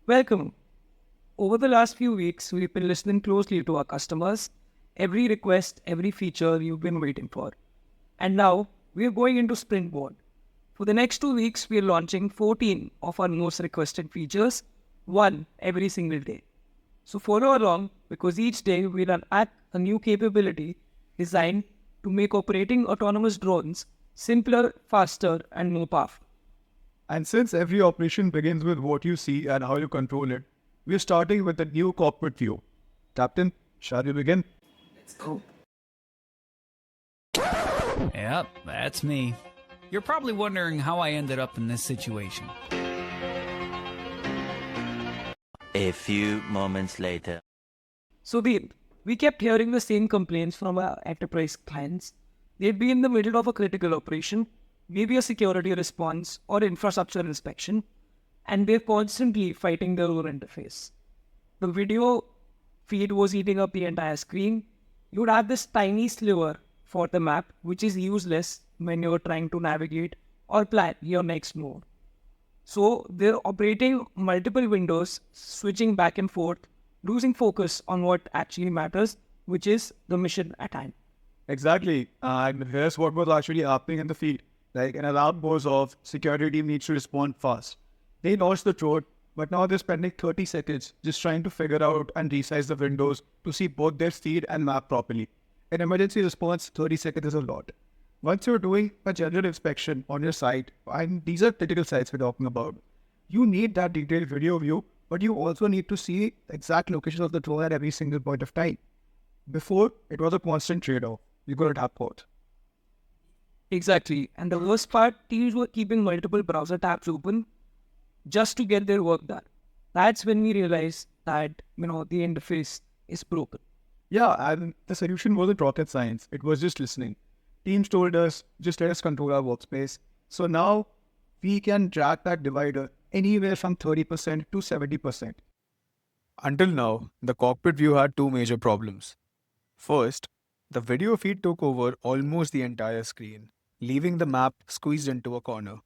Welcome. Over the last few weeks, we've been listening closely to our customers, every request, every feature you've been waiting for. And now we're going into sprint mode. For the next 2 weeks, we're launching 14 of our most requested features, one every single day. So follow along because each day we'll add a new capability designed to make operating autonomous drones simpler, faster, and more powerful. And since every operation begins with what you see and how you control it, we're starting with the new cockpit view. Captain, shall we begin? Let's go. Yep, that's me. You're probably wondering how I ended up in this situation. A few moments later. So, Deep, we kept hearing the same complaints from our enterprise clients. They'd be in the middle of a critical operation, maybe a security response or infrastructure inspection, and they're constantly fighting their own interface. The video feed was eating up the entire screen. You'd have this tiny sliver for the map, which is useless when you're trying to navigate or plan your next move. So they're operating multiple windows, switching back and forth, losing focus on what actually matters, which is the mission at hand. Exactly. And here's what was actually happening in the field. Like an alarm goes off, security team needs to respond fast. They launched the drone, but now they're spending 30 seconds just trying to figure out and resize the windows to see both their feed and map properly. In emergency response, 30 seconds is a lot. Once you're doing a general inspection on your site, and these are critical sites we're talking about, you need that detailed video view, but you also need to see the exact location of the drone at every single point of time. Before, it was a constant trade-off. You couldn't have both. Exactly. And the worst part, teams were keeping multiple browser tabs open just to get their work done. That's when we realized that, the interface is broken. Yeah, and the solution wasn't rocket science. It was just listening. Teams told us, just let us control our workspace. So now we can drag that divider anywhere from 30% to 70%. Until now, the cockpit view had two major problems. First, the video feed took over almost the entire screen, leaving the map squeezed into a corner.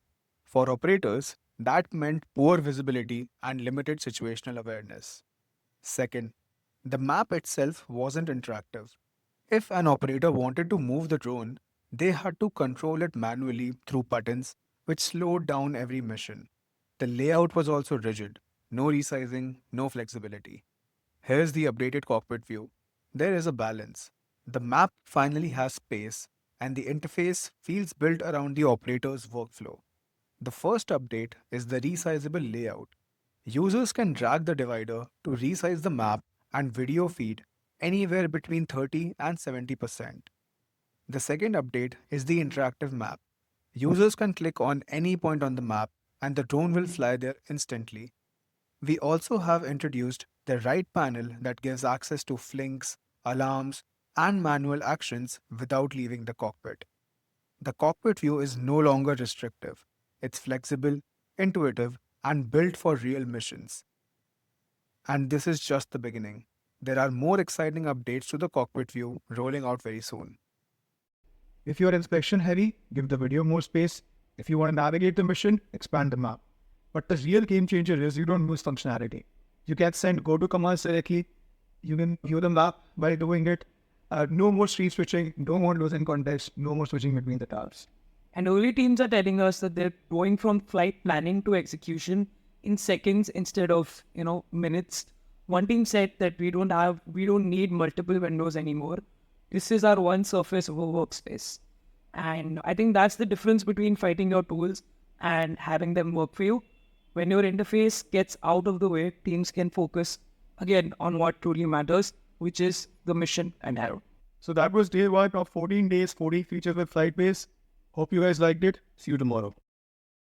For operators, that meant poor visibility and limited situational awareness. Second, the map itself wasn't interactive. If an operator wanted to move the drone, they had to control it manually through buttons, which slowed down every mission. The layout was also rigid, no resizing, no flexibility. Here's the updated cockpit view. There is a balance. The map finally has space, and the interface feels built around the operator's workflow. The first update is the resizable layout. Users can drag the divider to resize the map and video feed anywhere between 30 and 70%. The second update is the interactive map. Users can click on any point on the map and the drone will fly there instantly. We also have introduced the right panel that gives access to Flinks, alarms, and manual actions without leaving the cockpit. The cockpit view is no longer restrictive. It's flexible, intuitive, and built for real missions. And this is just the beginning. There are more exciting updates to the cockpit view rolling out very soon. If you're inspection heavy, give the video more space. If you want to navigate the mission, expand the map. But the real game changer is you don't lose functionality. You can send go-to commands directly. You can view the map by doing it. No more street switching, no more losing context, no more switching between the tabs. And early teams are telling us that they're going from flight planning to execution in seconds instead of, minutes. One team said that we don't need multiple windows anymore. This is our one surface of a workspace. And I think that's the difference between fighting your tools and having them work for you. When your interface gets out of the way, teams can focus again on what truly matters, which is the mission and arrow. So that was day one of 14 days, 40 features with FlytBase. Hope you guys liked it. See you tomorrow.